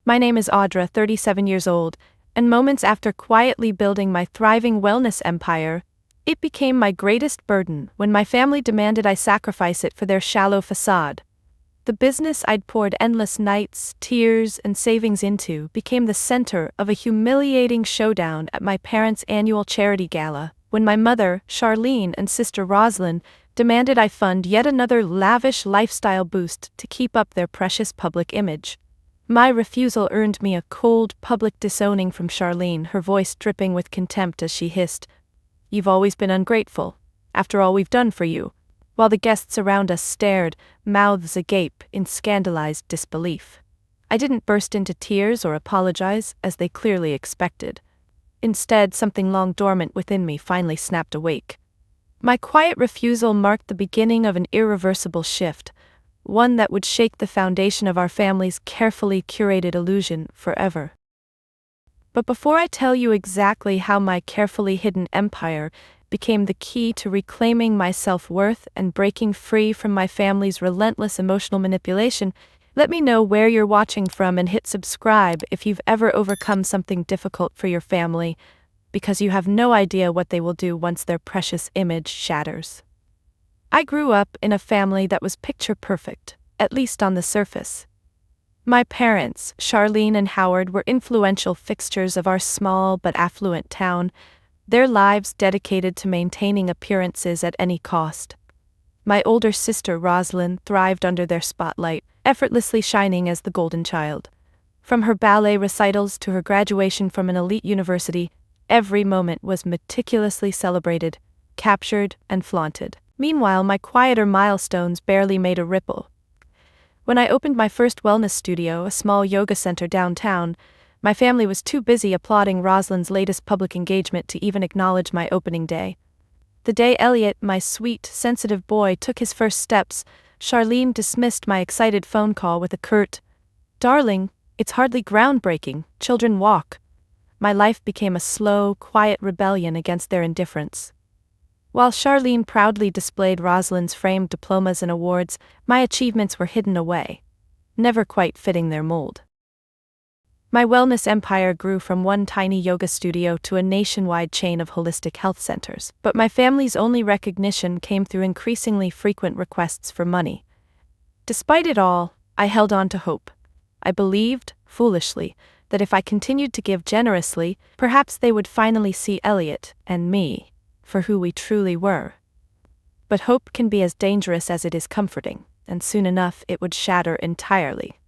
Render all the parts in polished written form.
My name is Audra, 37 years old, and moments after quietly building my thriving wellness empire, it became my greatest burden when my family demanded I sacrifice it for their shallow facade. The business I'd poured endless nights, tears, and savings into became the center of a humiliating showdown at my parents' annual charity gala, when my mother, Charlene, and sister Rosalind demanded I fund yet another lavish lifestyle boost to keep up their precious public image. My refusal earned me a cold, public disowning from Charlene, her voice dripping with contempt as she hissed, "You've always been ungrateful, after all we've done for you," while the guests around us stared, mouths agape, in scandalized disbelief. I didn't burst into tears or apologize, as they clearly expected. Instead, something long dormant within me finally snapped awake. My quiet refusal marked the beginning of an irreversible shift, one that would shake the foundation of our family's carefully curated illusion forever. But before I tell you exactly how my carefully hidden empire became the key to reclaiming my self-worth and breaking free from my family's relentless emotional manipulation, let me know where you're watching from and hit subscribe if you've ever overcome something difficult for your family, because you have no idea what they will do once their precious image shatters. I grew up in a family that was picture perfect, at least on the surface. My parents, Charlene and Howard, were influential fixtures of our small but affluent town, their lives dedicated to maintaining appearances at any cost. My older sister Rosalind thrived under their spotlight, effortlessly shining as the golden child. From her ballet recitals to her graduation from an elite university, every moment was meticulously celebrated, captured, and flaunted. Meanwhile, my quieter milestones barely made a ripple. When I opened my first wellness studio, a small yoga center downtown, my family was too busy applauding Rosalind's latest public engagement to even acknowledge my opening day. The day Elliot, my sweet, sensitive boy, took his first steps, Charlene dismissed my excited phone call with a curt, "Darling, it's hardly groundbreaking, children walk." My life became a slow, quiet rebellion against their indifference. While Charlene proudly displayed Rosalind's framed diplomas and awards, my achievements were hidden away, never quite fitting their mold. My wellness empire grew from one tiny yoga studio to a nationwide chain of holistic health centers, but my family's only recognition came through increasingly frequent requests for money. Despite it all, I held on to hope. I believed, foolishly, that if I continued to give generously, perhaps they would finally see Elliot and me for who we truly were. But hope can be as dangerous as it is comforting, and soon enough it would shatter entirely.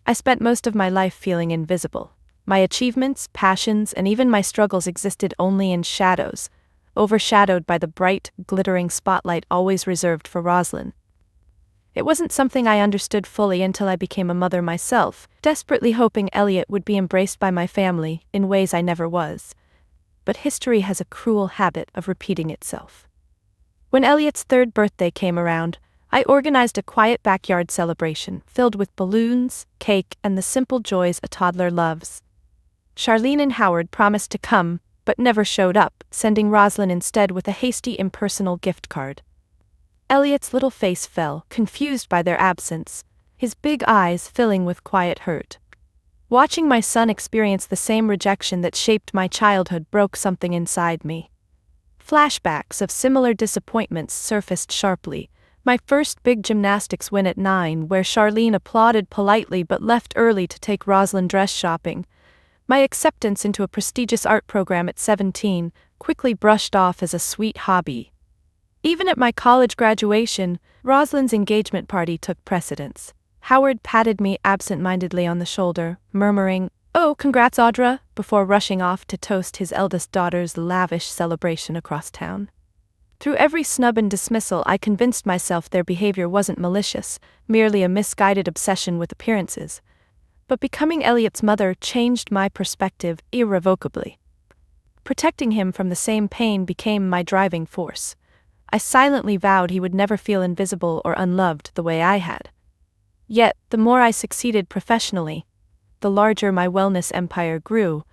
I spent most of my life feeling invisible. My achievements, passions, and even my struggles existed only in shadows, overshadowed by the bright, glittering spotlight always reserved for Rosalind. It wasn't something I understood fully until I became a mother myself, desperately hoping Elliot would be embraced by my family in ways I never was. But history has a cruel habit of repeating itself. When Elliot's third birthday came around, I organized a quiet backyard celebration filled with balloons, cake, and the simple joys a toddler loves. Charlene and Howard promised to come, but never showed up, sending Rosalind instead with a hasty impersonal gift card. Elliot's little face fell, confused by their absence, his big eyes filling with quiet hurt. Watching my son experience the same rejection that shaped my childhood broke something inside me. Flashbacks of similar disappointments surfaced sharply. My first big gymnastics win at 9, where Charlene applauded politely but left early to take Rosalind dress shopping. My acceptance into a prestigious art program at 17, quickly brushed off as a sweet hobby. Even at my college graduation, Rosalind's engagement party took precedence. Howard patted me absent-mindedly on the shoulder, murmuring, "Oh, congrats, Audra," before rushing off to toast his eldest daughter's lavish celebration across town. Through every snub and dismissal, I convinced myself their behavior wasn't malicious, merely a misguided obsession with appearances. But becoming Elliot's mother changed my perspective irrevocably. Protecting him from the same pain became my driving force. I silently vowed he would never feel invisible or unloved the way I had. Yet, the more I succeeded professionally, the larger my wellness empire grew,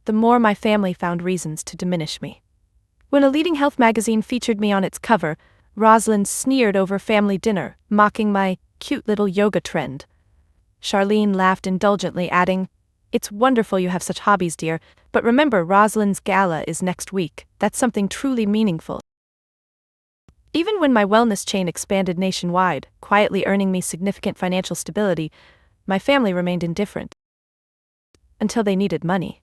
the more my family found reasons to diminish me. When a leading health magazine featured me on its cover, Rosalind sneered over family dinner, mocking my cute little yoga trend. Charlene laughed indulgently, adding, "It's wonderful you have such hobbies, dear, but remember Rosalind's gala is next week. That's something truly meaningful." Even when my wellness chain expanded nationwide, quietly earning me significant financial stability, my family remained indifferent. Until they needed money.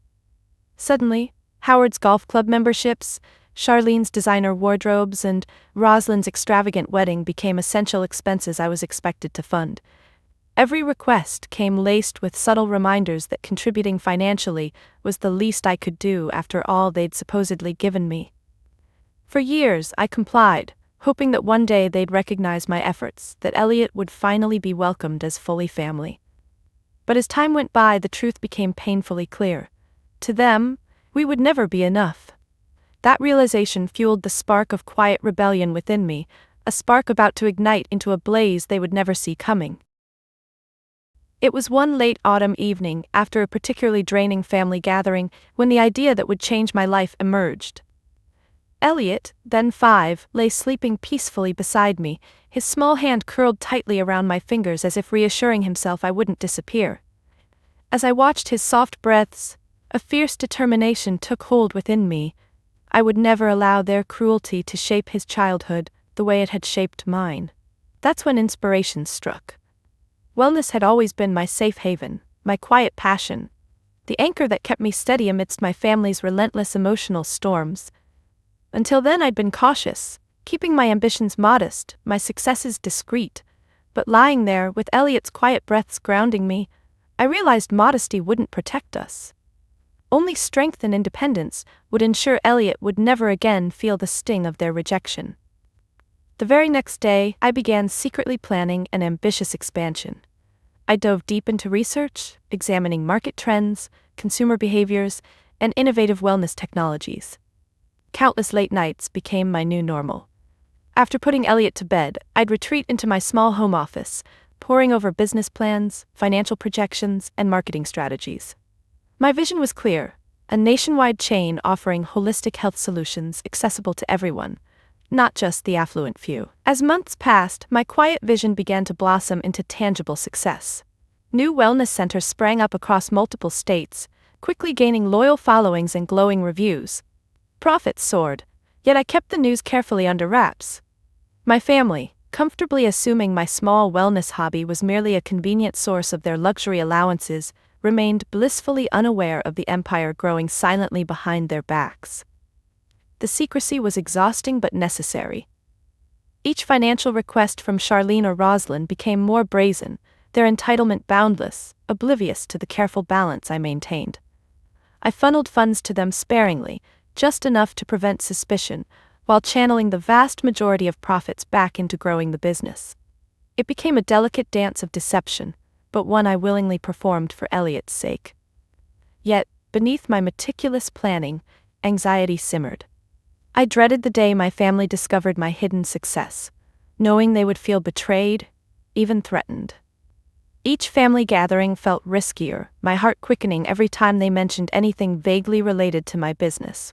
Suddenly, Howard's golf club memberships, Charlene's designer wardrobes, and Rosalind's extravagant wedding became essential expenses I was expected to fund. Every request came laced with subtle reminders that contributing financially was the least I could do after all they'd supposedly given me. For years, I complied, hoping that one day they'd recognize my efforts, that Elliot would finally be welcomed as fully family. But as time went by, the truth became painfully clear. To them, we would never be enough. That realization fueled the spark of quiet rebellion within me, a spark about to ignite into a blaze they would never see coming. It was one late autumn evening, after a particularly draining family gathering, when the idea that would change my life emerged. Elliot, then 5, lay sleeping peacefully beside me, his small hand curled tightly around my fingers as if reassuring himself I wouldn't disappear. As I watched his soft breaths, a fierce determination took hold within me. I would never allow their cruelty to shape his childhood the way it had shaped mine. That's when inspiration struck. Wellness had always been my safe haven, my quiet passion, the anchor that kept me steady amidst my family's relentless emotional storms. Until then I'd been cautious, keeping my ambitions modest, my successes discreet. But lying there, with Elliot's quiet breaths grounding me, I realized modesty wouldn't protect us. Only strength and independence would ensure Elliot would never again feel the sting of their rejection. The very next day, I began secretly planning an ambitious expansion. I dove deep into research, examining market trends, consumer behaviors, and innovative wellness technologies. Countless late nights became my new normal. After putting Elliot to bed, I'd retreat into my small home office, poring over business plans, financial projections, and marketing strategies. My vision was clear: a nationwide chain offering holistic health solutions accessible to everyone, not just the affluent few. As months passed, my quiet vision began to blossom into tangible success. New wellness centers sprang up across multiple states, quickly gaining loyal followings and glowing reviews. Profits soared, yet I kept the news carefully under wraps. My family, comfortably assuming my small wellness hobby was merely a convenient source of their luxury allowances, remained blissfully unaware of the empire growing silently behind their backs. The secrecy was exhausting but necessary. Each financial request from Charlene or Rosalind became more brazen, their entitlement boundless, oblivious to the careful balance I maintained. I funneled funds to them sparingly, just enough to prevent suspicion, while channeling the vast majority of profits back into growing the business. It became a delicate dance of deception, but one I willingly performed for Elliot's sake. Yet, beneath my meticulous planning, anxiety simmered. I dreaded the day my family discovered my hidden success, knowing they would feel betrayed, even threatened. Each family gathering felt riskier, my heart quickening every time they mentioned anything vaguely related to my business.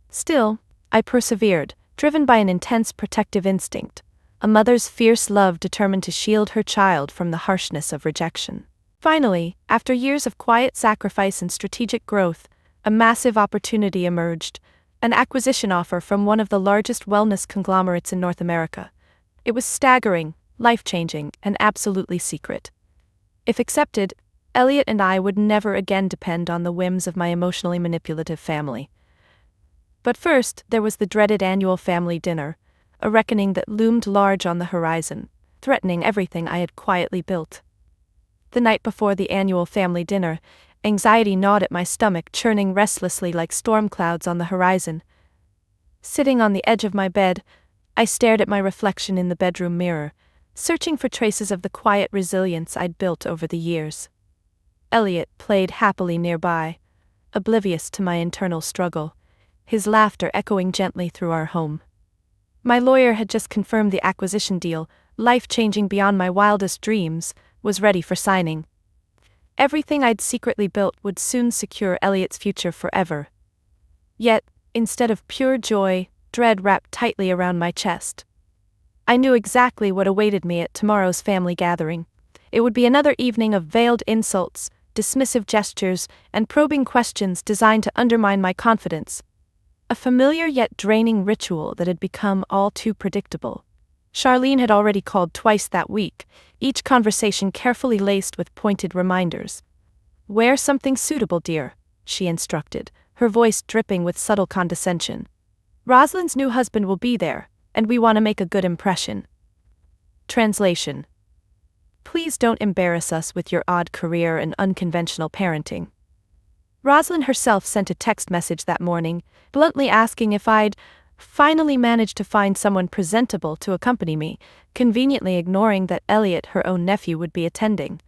Still, I persevered, driven by an intense protective instinct, a mother's fierce love determined to shield her child from the harshness of rejection. Finally, after years of quiet sacrifice and strategic growth, a massive opportunity emerged, an acquisition offer from one of the largest wellness conglomerates in North America. It was staggering, life-changing, and absolutely secret. If accepted, Elliot and I would never again depend on the whims of my emotionally manipulative family. But first, there was the dreaded annual family dinner, a reckoning that loomed large on the horizon, threatening everything I had quietly built. The night before the annual family dinner, anxiety gnawed at my stomach, churning restlessly like storm clouds on the horizon. Sitting on the edge of my bed, I stared at my reflection in the bedroom mirror, searching for traces of the quiet resilience I'd built over the years. Elliot played happily nearby, oblivious to my internal struggle, his laughter echoing gently through our home. My lawyer had just confirmed the acquisition deal, life-changing beyond my wildest dreams, was ready for signing. Everything I'd secretly built would soon secure Elliot's future forever. Yet, instead of pure joy, dread wrapped tightly around my chest. I knew exactly what awaited me at tomorrow's family gathering. It would be another evening of veiled insults, dismissive gestures, and probing questions designed to undermine my confidence. A familiar yet draining ritual that had become all too predictable. Charlene had already called twice that week, each conversation carefully laced with pointed reminders. "Wear something suitable, dear," she instructed, her voice dripping with subtle condescension. "Rosalind's new husband will be there, and we want to make a good impression." Translation: Please don't embarrass us with your odd career and unconventional parenting. Rosalind herself sent a text message that morning, bluntly asking if I'd finally managed to find someone presentable to accompany me, conveniently ignoring that Elliot, her own nephew, would be attending.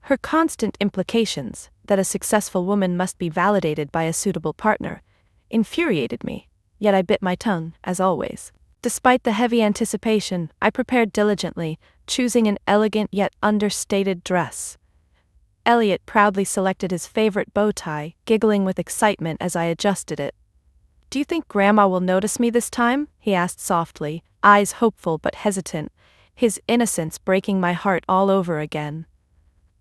Her constant implications, that a successful woman must be validated by a suitable partner, infuriated me, yet I bit my tongue, as always. Despite the heavy anticipation, I prepared diligently, choosing an elegant yet understated dress. Elliot proudly selected his favorite bow tie, giggling with excitement as I adjusted it. "Do you think Grandma will notice me this time?" he asked softly, eyes hopeful but hesitant, his innocence breaking my heart all over again.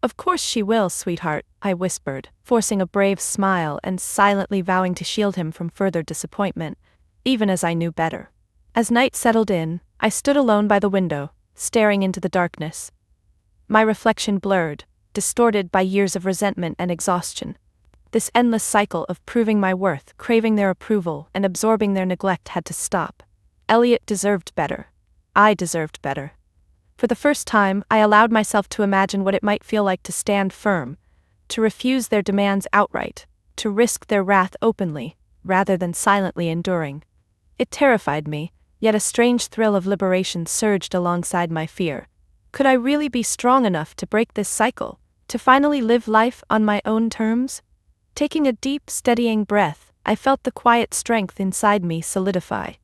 "Of course she will, sweetheart," I whispered, forcing a brave smile and silently vowing to shield him from further disappointment, even as I knew better. As night settled in, I stood alone by the window, staring into the darkness. My reflection blurred, distorted by years of resentment and exhaustion. This endless cycle of proving my worth, craving their approval, and absorbing their neglect had to stop. Elliot deserved better. I deserved better. For the first time, I allowed myself to imagine what it might feel like to stand firm, to refuse their demands outright, to risk their wrath openly, rather than silently enduring. It terrified me, yet a strange thrill of liberation surged alongside my fear. Could I really be strong enough to break this cycle, to finally live life on my own terms? Taking a deep, steadying breath, I felt the quiet strength inside me solidify.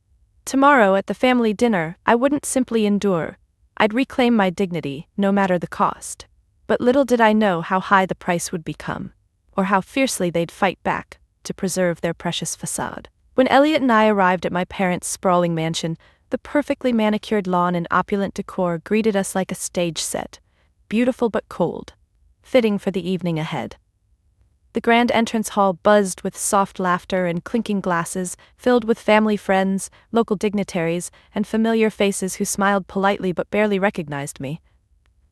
Tomorrow at the family dinner, I wouldn't simply endure. I'd reclaim my dignity, no matter the cost. But little did I know how high the price would become, or how fiercely they'd fight back to preserve their precious facade. When Elliot and I arrived at my parents' sprawling mansion, the perfectly manicured lawn and opulent decor greeted us like a stage set, beautiful but cold, fitting for the evening ahead. The grand entrance hall buzzed with soft laughter and clinking glasses, filled with family friends, local dignitaries, and familiar faces who smiled politely but barely recognized me.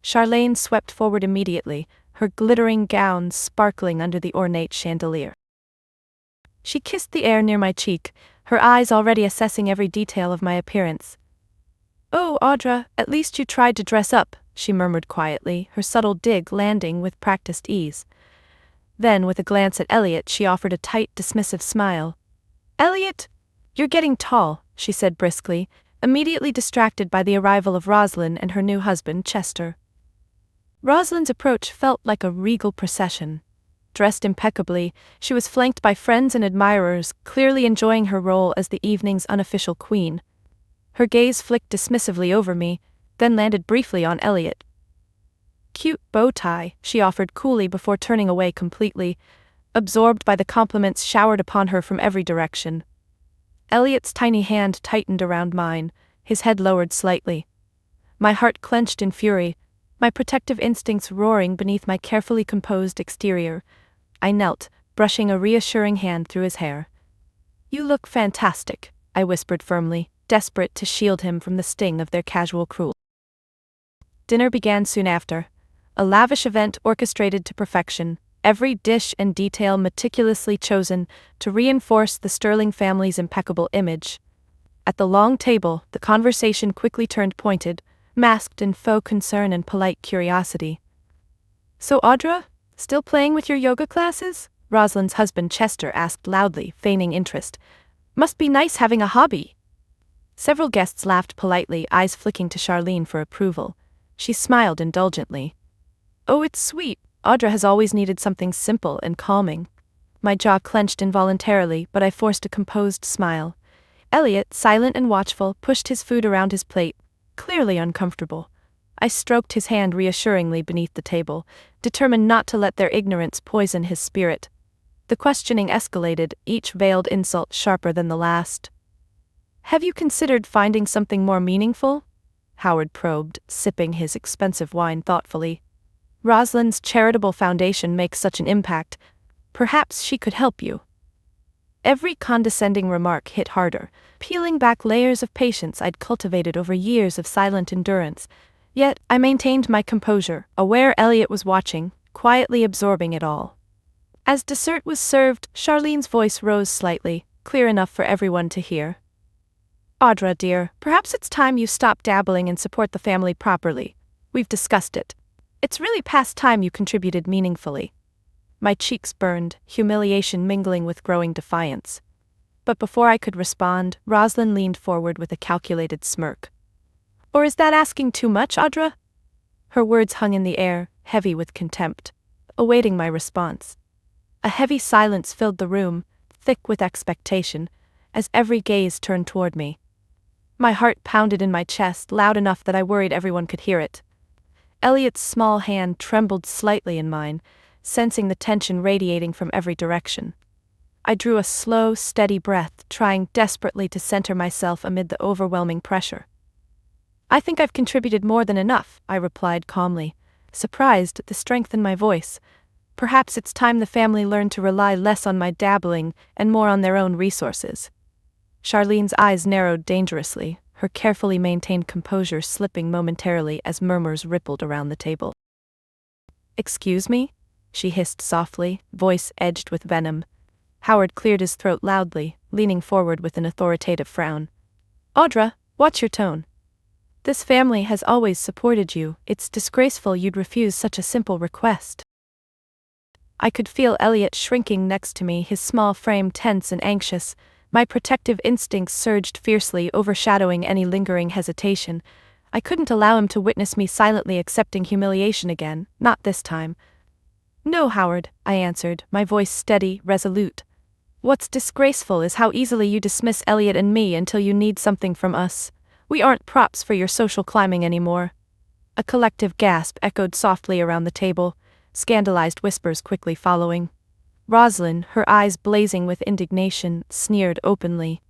Charlene swept forward immediately, her glittering gown sparkling under the ornate chandelier. She kissed the air near my cheek, her eyes already assessing every detail of my appearance. "Oh, Audra, at least you tried to dress up," she murmured quietly, her subtle dig landing with practiced ease. Then, with a glance at Elliot, she offered a tight, dismissive smile. "Elliot, you're getting tall," she said briskly, immediately distracted by the arrival of Rosalind and her new husband, Chester. Rosalind's approach felt like a regal procession. Dressed impeccably, she was flanked by friends and admirers, clearly enjoying her role as the evening's unofficial queen. Her gaze flicked dismissively over me, then landed briefly on Elliot. "Cute bow tie," she offered coolly before turning away completely, absorbed by the compliments showered upon her from every direction. Elliot's tiny hand tightened around mine, his head lowered slightly. My heart clenched in fury, my protective instincts roaring beneath my carefully composed exterior. I knelt, brushing a reassuring hand through his hair. "You look fantastic," I whispered firmly, desperate to shield him from the sting of their casual cruelty. Dinner began soon after, a lavish event orchestrated to perfection, every dish and detail meticulously chosen to reinforce the Sterling family's impeccable image. At the long table, the conversation quickly turned pointed, masked in faux concern and polite curiosity. "So Audra, still playing with your yoga classes?" Rosalind's husband Chester asked loudly, feigning interest. "Must be nice having a hobby." Several guests laughed politely, eyes flicking to Charlene for approval. She smiled indulgently. "Oh, it's sweet. Audra has always needed something simple and calming." My jaw clenched involuntarily, but I forced a composed smile. Elliot, silent and watchful, pushed his food around his plate, clearly uncomfortable. I stroked his hand reassuringly beneath the table, determined not to let their ignorance poison his spirit. The questioning escalated, each veiled insult sharper than the last. "Have you considered finding something more meaningful?" Howard probed, sipping his expensive wine thoughtfully. Rosalind's charitable foundation makes such an impact. Perhaps she could help you. Every condescending remark hit harder, peeling back layers of patience I'd cultivated over years of silent endurance. Yet I maintained my composure, aware Elliot was watching, quietly absorbing it all. As dessert was served, Charlene's voice rose slightly, clear enough for everyone to hear. Audra, dear, perhaps it's time you stop dabbling and support the family properly. We've discussed it. It's really past time you contributed meaningfully. My cheeks burned, humiliation mingling with growing defiance. But before I could respond, Rosalind leaned forward with a calculated smirk. Or is that asking too much, Audra? Her words hung in the air, heavy with contempt, awaiting my response. A heavy silence filled the room, thick with expectation, as every gaze turned toward me. My heart pounded in my chest, loud enough that I worried everyone could hear it. Elliot's small hand trembled slightly in mine, sensing the tension radiating from every direction. I drew a slow, steady breath, trying desperately to center myself amid the overwhelming pressure. I think I've contributed more than enough, I replied calmly, surprised at the strength in my voice. Perhaps it's time the family learned to rely less on my dabbling and more on their own resources. Charlene's eyes narrowed dangerously, her carefully maintained composure slipping momentarily as murmurs rippled around the table. Excuse me? She hissed softly, voice edged with venom. Howard cleared his throat loudly, leaning forward with an authoritative frown. Audra, watch your tone. This family has always supported you. It's disgraceful you'd refuse such a simple request. I could feel Elliot shrinking next to me, his small frame tense and anxious. My protective instincts surged fiercely, overshadowing any lingering hesitation. I couldn't allow him to witness me silently accepting humiliation again, not this time. No, Howard, I answered, my voice steady, resolute. What's disgraceful is how easily you dismiss Elliot and me until you need something from us. We aren't props for your social climbing anymore. A collective gasp echoed softly around the table, scandalized whispers quickly following. Rosalind, her eyes blazing with indignation, sneered openly.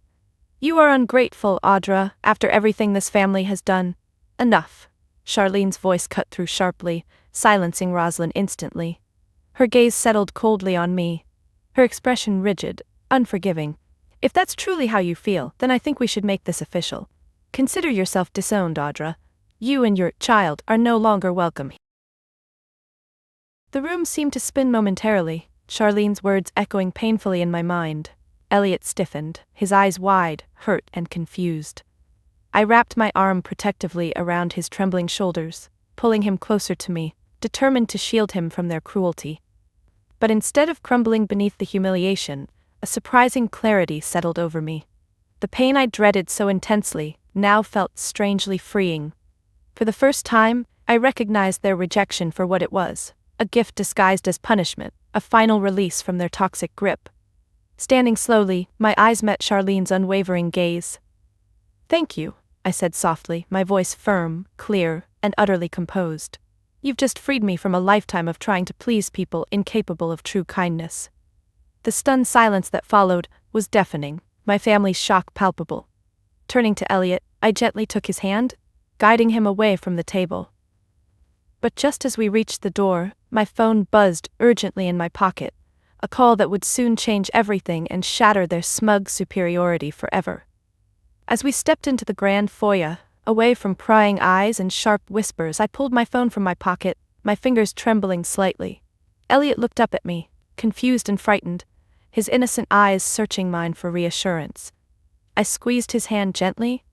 You are ungrateful, Audra, after everything this family has done. Enough. Charlene's voice cut through sharply, silencing Rosalind instantly. Her gaze settled coldly on me, her expression rigid, unforgiving. If that's truly how you feel, then I think we should make this official. Consider yourself disowned, Audra. You and your child are no longer welcome. The room seemed to spin momentarily, Charlene's words echoing painfully in my mind. Elliot stiffened, his eyes wide, hurt and confused. I wrapped my arm protectively around his trembling shoulders, pulling him closer to me, determined to shield him from their cruelty. But instead of crumbling beneath the humiliation, a surprising clarity settled over me. The pain I dreaded so intensely now felt strangely freeing. For the first time, I recognized their rejection for what it was, a gift disguised as punishment, a final release from their toxic grip. Standing slowly, my eyes met Charlene's unwavering gaze. Thank you, I said softly, my voice firm, clear, and utterly composed. You've just freed me from a lifetime of trying to please people incapable of true kindness. The stunned silence that followed was deafening, my family's shock palpable. Turning to Elliot, I gently took his hand, guiding him away from the table. But just as we reached the door, my phone buzzed urgently in my pocket, a call that would soon change everything and shatter their smug superiority forever. As we stepped into the grand foyer, away from prying eyes and sharp whispers, I pulled my phone from my pocket, my fingers trembling slightly. Elliot looked up at me, confused and frightened, his innocent eyes searching mine for reassurance. I squeezed his hand gently,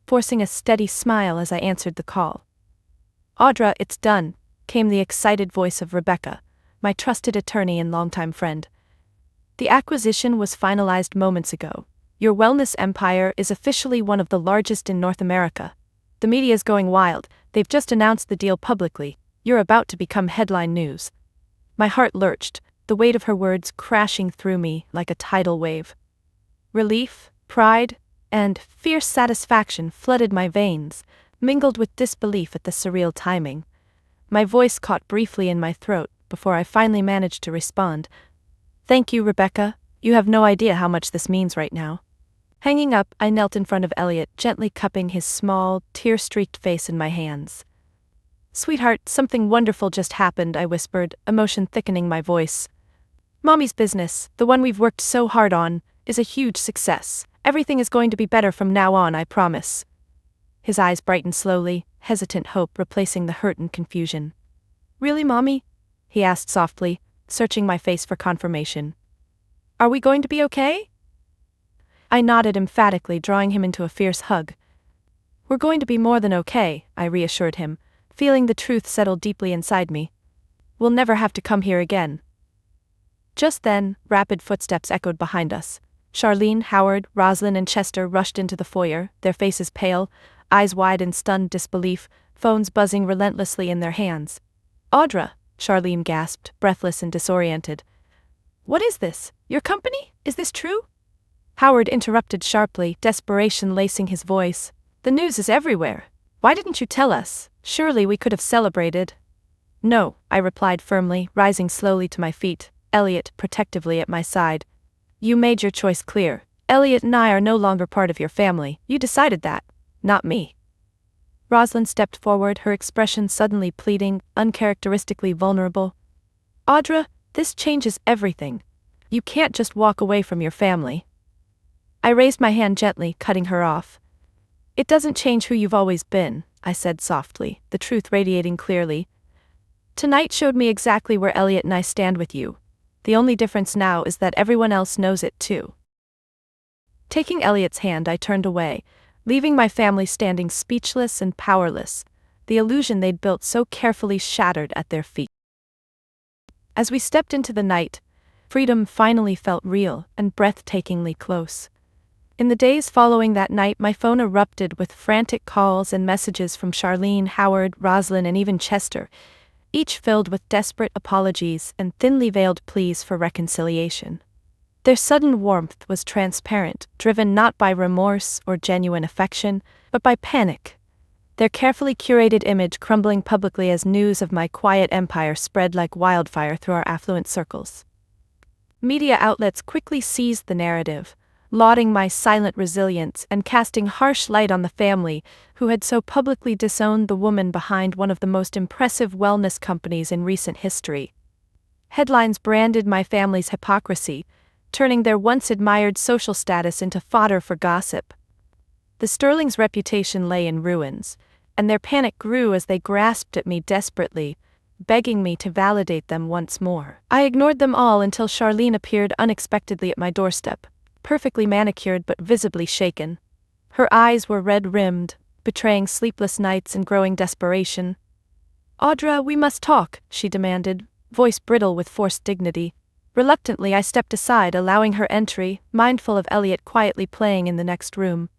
forcing a steady smile as I answered the call. Audra, it's done, came the excited voice of Rebecca, my trusted attorney and longtime friend. The acquisition was finalized moments ago. Your wellness empire is officially one of the largest in North America. The media's going wild, they've just announced the deal publicly. You're about to become headline news. My heart lurched, the weight of her words crashing through me like a tidal wave. Relief, pride, and fierce satisfaction flooded my veins, mingled with disbelief at the surreal timing. My voice caught briefly in my throat before I finally managed to respond. Thank you, Rebecca. You have no idea how much this means right now. Hanging up, I knelt in front of Elliot, gently cupping his small, tear-streaked face in my hands. "Sweetheart, something wonderful just happened," I whispered, emotion thickening my voice. "Mommy's business, the one we've worked so hard on, is a huge success. Everything is going to be better from now on, I promise." His eyes brightened slowly, hesitant hope replacing the hurt and confusion. "Really, Mommy?" he asked softly, searching my face for confirmation. "Are we going to be okay?" I nodded emphatically, drawing him into a fierce hug. "We're going to be more than okay," I reassured him, feeling the truth settle deeply inside me. "We'll never have to come here again." Just then, rapid footsteps echoed behind us. Charlene, Howard, Rosalind, and Chester rushed into the foyer, their faces pale, eyes wide in stunned disbelief, phones buzzing relentlessly in their hands. "Audra," Charlene gasped, breathless and disoriented. "What is this? Your company? Is this true?" Howard interrupted sharply, desperation lacing his voice. "The news is everywhere. Why didn't you tell us? Surely we could have celebrated." "No," I replied firmly, rising slowly to my feet, Elliot protectively at my side. "You made your choice clear. Elliot and I are no longer part of your family. You decided that, not me." Rosalind stepped forward, her expression suddenly pleading, uncharacteristically vulnerable. "Audra, this changes everything. You can't just walk away from your family." I raised my hand gently, cutting her off. "It doesn't change who you've always been," I said softly, the truth radiating clearly. "Tonight showed me exactly where Elliot and I stand with you. The only difference now is that everyone else knows it too." Taking Elliot's hand, I turned away, leaving my family standing speechless and powerless, the illusion they'd built so carefully shattered at their feet. As we stepped into the night, freedom finally felt real and breathtakingly close. In the days following that night, my phone erupted with frantic calls and messages from Charlene, Howard, Rosalind, and even Chester, each filled with desperate apologies and thinly veiled pleas for reconciliation. Their sudden warmth was transparent, driven not by remorse or genuine affection, but by panic. Their carefully curated image crumbling publicly as news of my quiet empire spread like wildfire through our affluent circles. Media outlets quickly seized the narrative, lauding my silent resilience and casting harsh light on the family who had so publicly disowned the woman behind one of the most impressive wellness companies in recent history. Headlines branded my family's hypocrisy, turning their once-admired social status into fodder for gossip. The Sterling's reputation lay in ruins, and their panic grew as they grasped at me desperately, begging me to validate them once more. I ignored them all until Charlene appeared unexpectedly at my doorstep, perfectly manicured but visibly shaken. Her eyes were red-rimmed, betraying sleepless nights and growing desperation. "Audra, we must talk," she demanded, voice brittle with forced dignity. Reluctantly, I stepped aside, allowing her entry, mindful of Elliot quietly playing in the next room.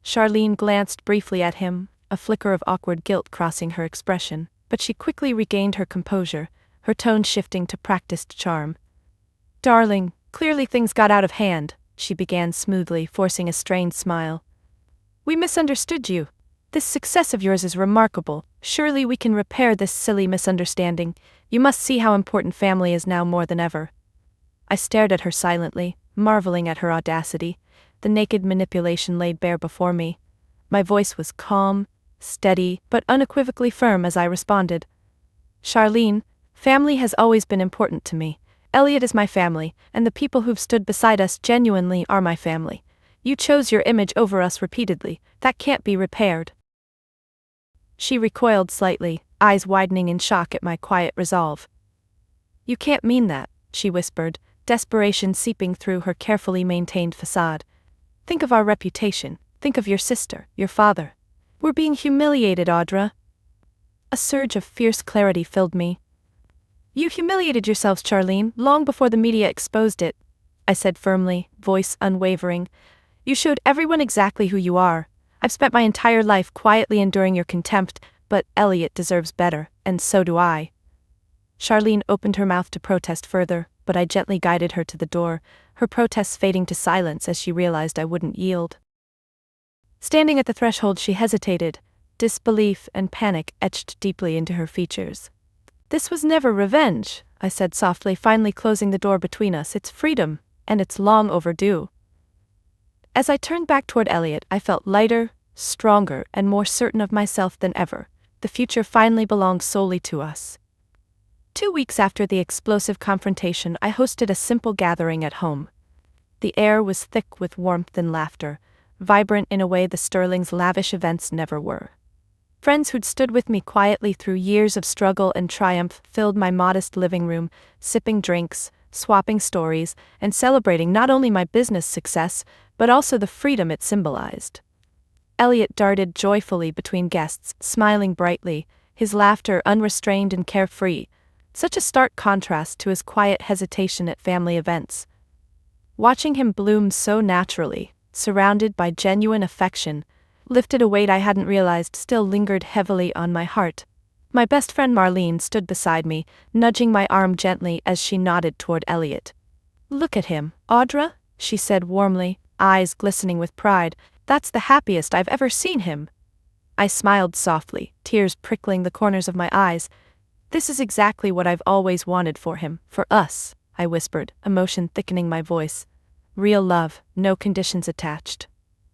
Charlene glanced briefly at him, a flicker of awkward guilt crossing her expression, but she quickly regained her composure, her tone shifting to practiced charm. "Darling, clearly things got out of hand," she began smoothly, forcing a strained smile. "We misunderstood you. This success of yours is remarkable. Surely we can repair this silly misunderstanding. You must see how important family is now more than ever." I stared at her silently, marveling at her audacity, the naked manipulation laid bare before me. My voice was calm, steady, but unequivocally firm as I responded. "Charlene, family has always been important to me. Elliot is my family, and the people who've stood beside us genuinely are my family. You chose your image over us repeatedly. That can't be repaired." She recoiled slightly, eyes widening in shock at my quiet resolve. "You can't mean that," she whispered, desperation seeping through her carefully maintained facade. "Think of our reputation. Think of your sister, your father. We're being humiliated, Audra." A surge of fierce clarity filled me. "You humiliated yourselves, Charlene, long before the media exposed it," I said firmly, voice unwavering. "You showed everyone exactly who you are. I've spent my entire life quietly enduring your contempt, but Elliot deserves better, and so do I." Charlene opened her mouth to protest further, but I gently guided her to the door, her protests fading to silence as she realized I wouldn't yield. Standing at the threshold, she hesitated, disbelief and panic etched deeply into her features. "This was never revenge," I said softly, finally closing the door between us. "It's freedom, and it's long overdue." As I turned back toward Elliot, I felt lighter, stronger, and more certain of myself than ever. The future finally belonged solely to us. 2 weeks after the explosive confrontation, I hosted a simple gathering at home. The air was thick with warmth and laughter, vibrant in a way the Sterling's lavish events never were. Friends who'd stood with me quietly through years of struggle and triumph filled my modest living room, sipping drinks, swapping stories, and celebrating not only my business success, but also the freedom it symbolized. Elliot darted joyfully between guests, smiling brightly, his laughter unrestrained and carefree, such a stark contrast to his quiet hesitation at family events. Watching him bloom so naturally, surrounded by genuine affection, lifted a weight I hadn't realized still lingered heavily on my heart. My best friend Marlene stood beside me, nudging my arm gently as she nodded toward Elliot. "Look at him, Audra," she said warmly, eyes glistening with pride. "That's the happiest I've ever seen him." I smiled softly, tears prickling the corners of my eyes. "This is exactly what I've always wanted for him, for us," I whispered, emotion thickening my voice. "Real love, no conditions attached."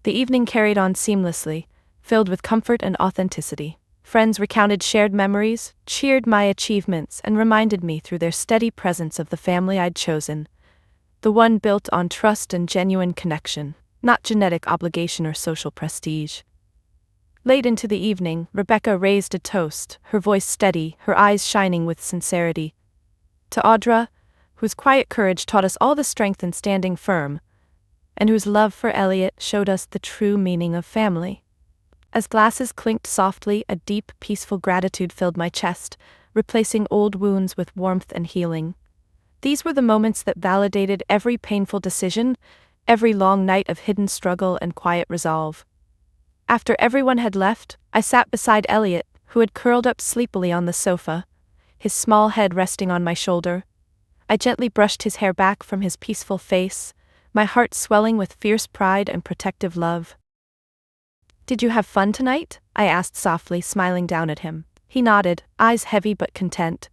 The evening carried on seamlessly, filled with comfort and authenticity. Friends recounted shared memories, cheered my achievements, and reminded me through their steady presence of the family I'd chosen. The one built on trust and genuine connection, not genetic obligation or social prestige. Late into the evening, Rebecca raised a toast, her voice steady, her eyes shining with sincerity. "To Audra, whose quiet courage taught us all the strength in standing firm, and whose love for Elliot showed us the true meaning of family." As glasses clinked softly, a deep, peaceful gratitude filled my chest, replacing old wounds with warmth and healing. These were the moments that validated every painful decision, every long night of hidden struggle and quiet resolve. After everyone had left, I sat beside Elliot, who had curled up sleepily on the sofa, his small head resting on my shoulder. I gently brushed his hair back from his peaceful face, my heart swelling with fierce pride and protective love. "Did you have fun tonight?" I asked softly, smiling down at him. He nodded, eyes heavy but content.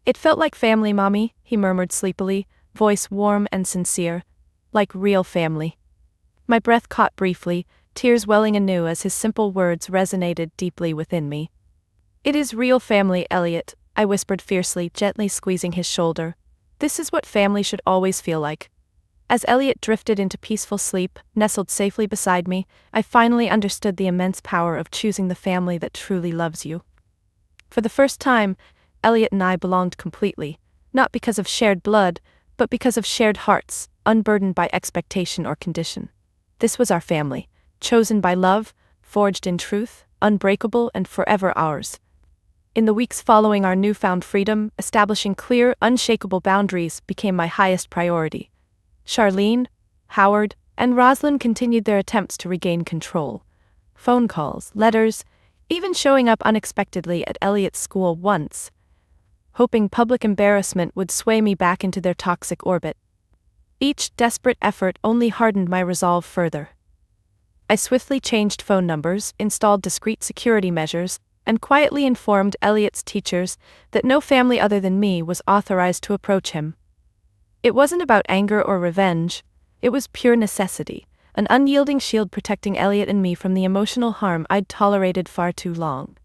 "It felt like family, Mommy," he murmured sleepily, voice warm and sincere. "Like real family." My breath caught briefly, tears welling anew as his simple words resonated deeply within me. "It is real family, Elliot," I whispered fiercely, gently squeezing his shoulder. "This is what family should always feel like." As Elliot drifted into peaceful sleep, nestled safely beside me, I finally understood the immense power of choosing the family that truly loves you. For the first time, Elliot and I belonged completely, not because of shared blood, but because of shared hearts, unburdened by expectation or condition. This was our family, chosen by love, forged in truth, unbreakable and forever ours. In the weeks following our newfound freedom, establishing clear, unshakable boundaries became my highest priority. Charlene, Howard, and Roslyn continued their attempts to regain control. Phone calls, letters, even showing up unexpectedly at Elliot's school once, hoping public embarrassment would sway me back into their toxic orbit. Each desperate effort only hardened my resolve further. I swiftly changed phone numbers, installed discreet security measures, and quietly informed Elliot's teachers that no family other than me was authorized to approach him. It wasn't about anger or revenge, it was pure necessity, an unyielding shield protecting Elliot and me from the emotional harm I'd tolerated far too long.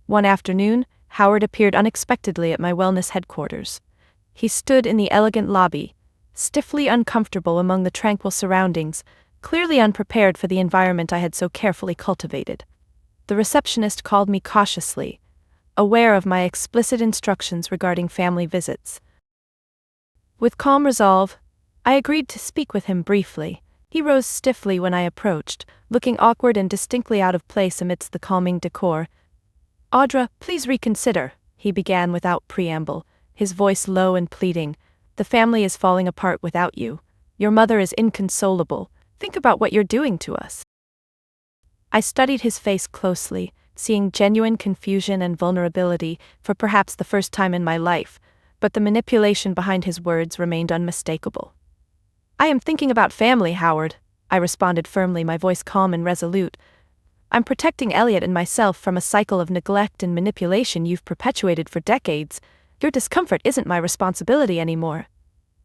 One afternoon, Howard appeared unexpectedly at my wellness headquarters. He stood in the elegant lobby, stiffly uncomfortable among the tranquil surroundings, clearly unprepared for the environment I had so carefully cultivated. The receptionist called me cautiously, aware of my explicit instructions regarding family visits. With calm resolve, I agreed to speak with him briefly. He rose stiffly when I approached, looking awkward and distinctly out of place amidst the calming decor. "Audra, please reconsider," he began without preamble, his voice low and pleading. "The family is falling apart without you. Your mother is inconsolable. Think about what you're doing to us." I studied his face closely, seeing genuine confusion and vulnerability for perhaps the first time in my life, but the manipulation behind his words remained unmistakable. "I am thinking about family, Howard," I responded firmly, my voice calm and resolute. "I'm protecting Elliot and myself from a cycle of neglect and manipulation you've perpetuated for decades. Your discomfort isn't my responsibility anymore."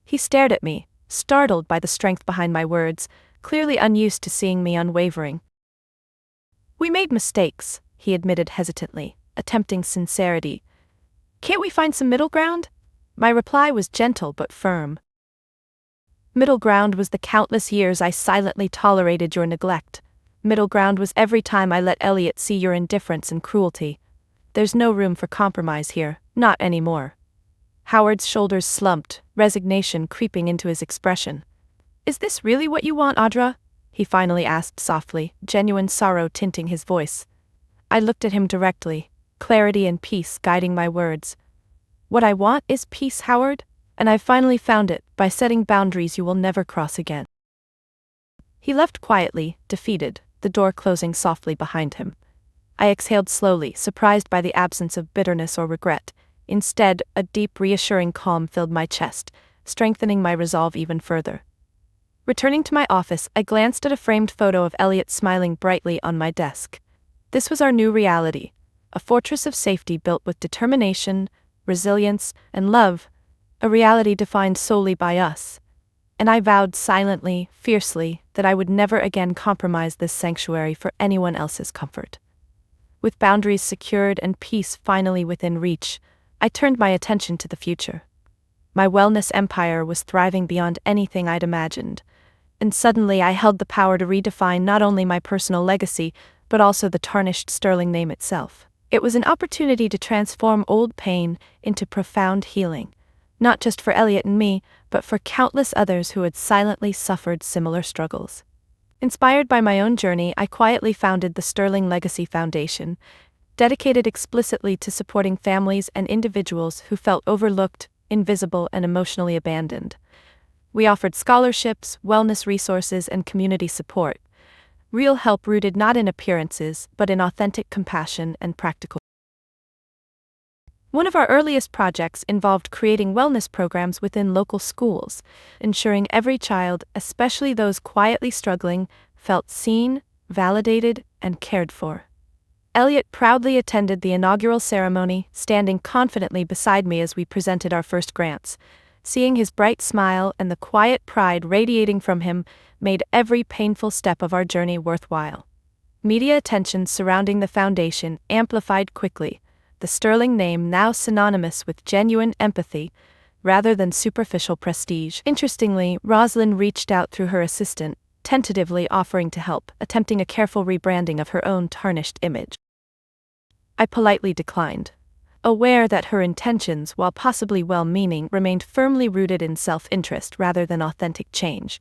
He stared at me, startled by the strength behind my words, clearly unused to seeing me unwavering. "We made mistakes," he admitted hesitantly, attempting sincerity. "Can't we find some middle ground?" My reply was gentle but firm. Middle ground was the countless years I silently tolerated your neglect. Middle ground was every time I let Elliot see your indifference and cruelty. There's no room for compromise here, not anymore. Howard's shoulders slumped, resignation creeping into his expression. "Is this really what you want, Audra?" he finally asked softly, genuine sorrow tinting his voice. I looked at him directly, clarity and peace guiding my words. "What I want is peace, Howard, and I've finally found it by setting boundaries you will never cross again." He left quietly, defeated, the door closing softly behind him. I exhaled slowly, surprised by the absence of bitterness or regret. Instead, a deep, reassuring calm filled my chest, strengthening my resolve even further. Returning to my office, I glanced at a framed photo of Elliot smiling brightly on my desk. This was our new reality, a fortress of safety built with determination, resilience, and love, a reality defined solely by us. And I vowed silently, fiercely, that I would never again compromise this sanctuary for anyone else's comfort. With boundaries secured and peace finally within reach, I turned my attention to the future. My wellness empire was thriving beyond anything I'd imagined, and suddenly I held the power to redefine not only my personal legacy, but also the tarnished Sterling name itself. It was an opportunity to transform old pain into profound healing, not just for Elliot and me, but for countless others who had silently suffered similar struggles. Inspired by my own journey, I quietly founded the Sterling Legacy Foundation, dedicated explicitly to supporting families and individuals who felt overlooked, invisible, and emotionally abandoned. We offered scholarships, wellness resources, and community support. Real help rooted not in appearances, but in authentic compassion and practical. One of our earliest projects involved creating wellness programs within local schools, ensuring every child, especially those quietly struggling, felt seen, validated, and cared for. Elliot proudly attended the inaugural ceremony, standing confidently beside me as we presented our first grants. Seeing his bright smile and the quiet pride radiating from him made every painful step of our journey worthwhile. Media attention surrounding the foundation amplified quickly, the Sterling name now synonymous with genuine empathy, rather than superficial prestige. Interestingly, Rosalind reached out through her assistant, tentatively offering to help, attempting a careful rebranding of her own tarnished image. I politely declined, aware that her intentions, while possibly well-meaning, remained firmly rooted in self-interest rather than authentic change.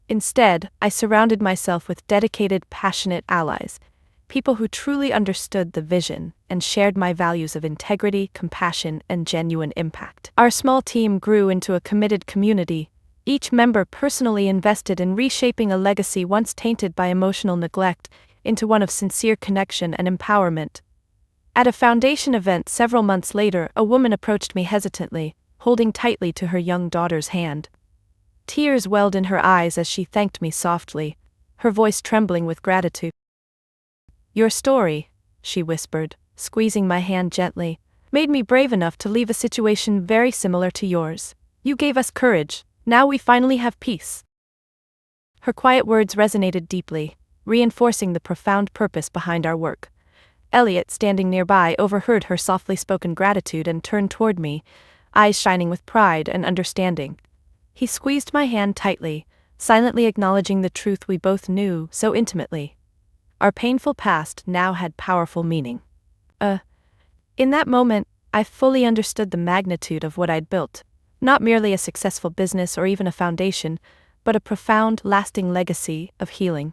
Instead, I surrounded myself with dedicated, passionate allies, people who truly understood the vision and shared my values of integrity, compassion, and genuine impact. Our small team grew into a committed community, each member personally invested in reshaping a legacy once tainted by emotional neglect into one of sincere connection and empowerment. At a foundation event several months later, a woman approached me hesitantly, holding tightly to her young daughter's hand. Tears welled in her eyes as she thanked me softly, her voice trembling with gratitude. "Your story," she whispered, squeezing my hand gently, "made me brave enough to leave a situation very similar to yours. You gave us courage. Now we finally have peace." Her quiet words resonated deeply, reinforcing the profound purpose behind our work. Elliot, standing nearby, overheard her softly spoken gratitude and turned toward me, eyes shining with pride and understanding. He squeezed my hand tightly, silently acknowledging the truth we both knew so intimately. Our painful past now had powerful meaning. In that moment, I fully understood the magnitude of what I'd built. Not merely a successful business or even a foundation, but a profound, lasting legacy of healing.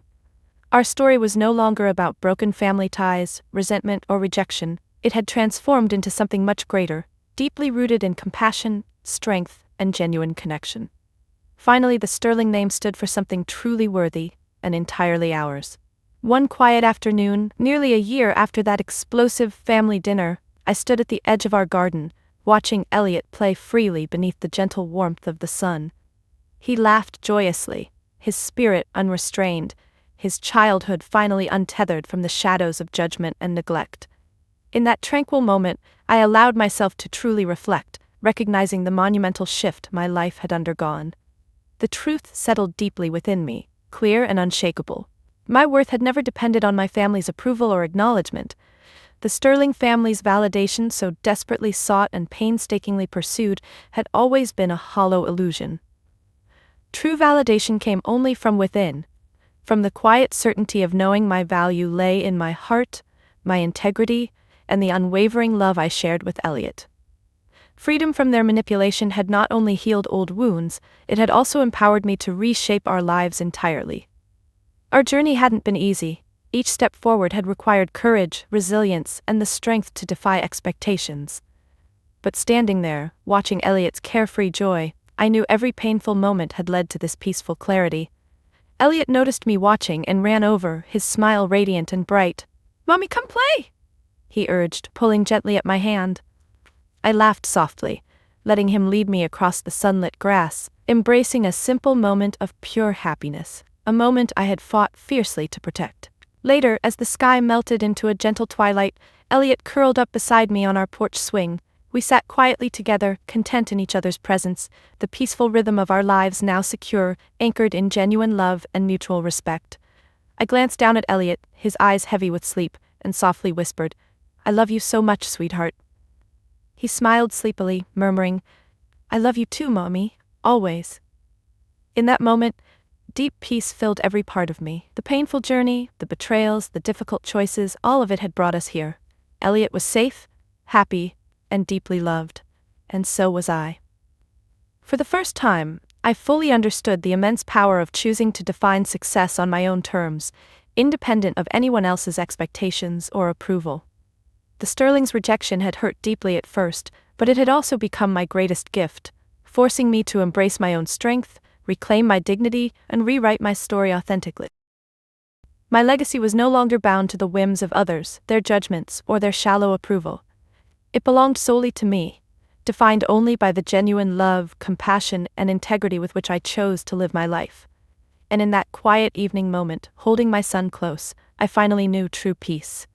Our story was no longer about broken family ties, resentment, or rejection. It had transformed into something much greater, deeply rooted in compassion, strength, and genuine connection. Finally, the Sterling name stood for something truly worthy and entirely ours. One quiet afternoon, nearly a year after that explosive family dinner, I stood at the edge of our garden, watching Elliot play freely beneath the gentle warmth of the sun. He laughed joyously, his spirit unrestrained, his childhood finally untethered from the shadows of judgment and neglect. In that tranquil moment, I allowed myself to truly reflect, recognizing the monumental shift my life had undergone. The truth settled deeply within me. clear and unshakable. My worth had never depended on my family's approval or acknowledgement. The Sterling family's validation, so desperately sought and painstakingly pursued, had always been a hollow illusion. True validation came only from within, from the quiet certainty of knowing my value lay in my heart, my integrity, and the unwavering love I shared with Elliot. Freedom from their manipulation had not only healed old wounds, it had also empowered me to reshape our lives entirely. Our journey hadn't been easy. Each step forward had required courage, resilience, and the strength to defy expectations. But standing there, watching Elliot's carefree joy, I knew every painful moment had led to this peaceful clarity. Elliot noticed me watching and ran over, his smile radiant and bright. "Mommy, come play!" he urged, pulling gently at my hand. I laughed softly, letting him lead me across the sunlit grass, embracing a simple moment of pure happiness, a moment I had fought fiercely to protect. Later, as the sky melted into a gentle twilight, Elliot curled up beside me on our porch swing. We sat quietly together, content in each other's presence, the peaceful rhythm of our lives now secure, anchored in genuine love and mutual respect. I glanced down at Elliot, his eyes heavy with sleep, and softly whispered, "I love you so much, sweetheart." He smiled sleepily, murmuring, "I love you too, Mommy, always." In that moment, deep peace filled every part of me. The painful journey, the betrayals, the difficult choices, all of it had brought us here. Elliot was safe, happy, and deeply loved, and so was I. For the first time, I fully understood the immense power of choosing to define success on my own terms, independent of anyone else's expectations or approval. The Sterling's rejection had hurt deeply at first, but it had also become my greatest gift, forcing me to embrace my own strength, reclaim my dignity, and rewrite my story authentically. My legacy was no longer bound to the whims of others, their judgments, or their shallow approval. It belonged solely to me, defined only by the genuine love, compassion, and integrity with which I chose to live my life. And in that quiet evening moment, holding my son close, I finally knew true peace.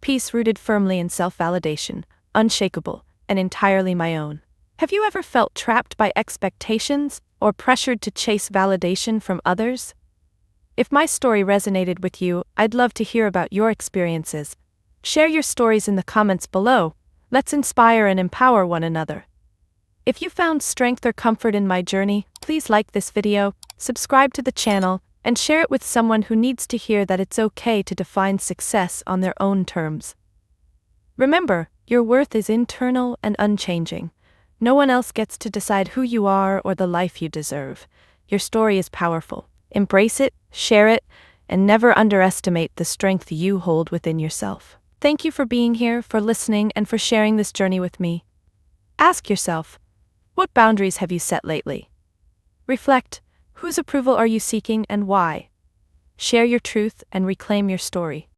Peace rooted firmly in self-validation, unshakable, and entirely my own. Have you ever felt trapped by expectations, or pressured to chase validation from others? If my story resonated with you, I'd love to hear about your experiences. Share your stories in the comments below. Let's inspire and empower one another. If you found strength or comfort in my journey, please like this video, subscribe to the channel, and share it with someone who needs to hear that it's okay to define success on their own terms. Remember, your worth is internal and unchanging. No one else gets to decide who you are or the life you deserve. Your story is powerful. Embrace it, share it, and never underestimate the strength you hold within yourself. Thank you for being here, for listening, and for sharing this journey with me. Ask yourself, what boundaries have you set lately? Reflect, whose approval are you seeking and why? Share your truth and reclaim your story.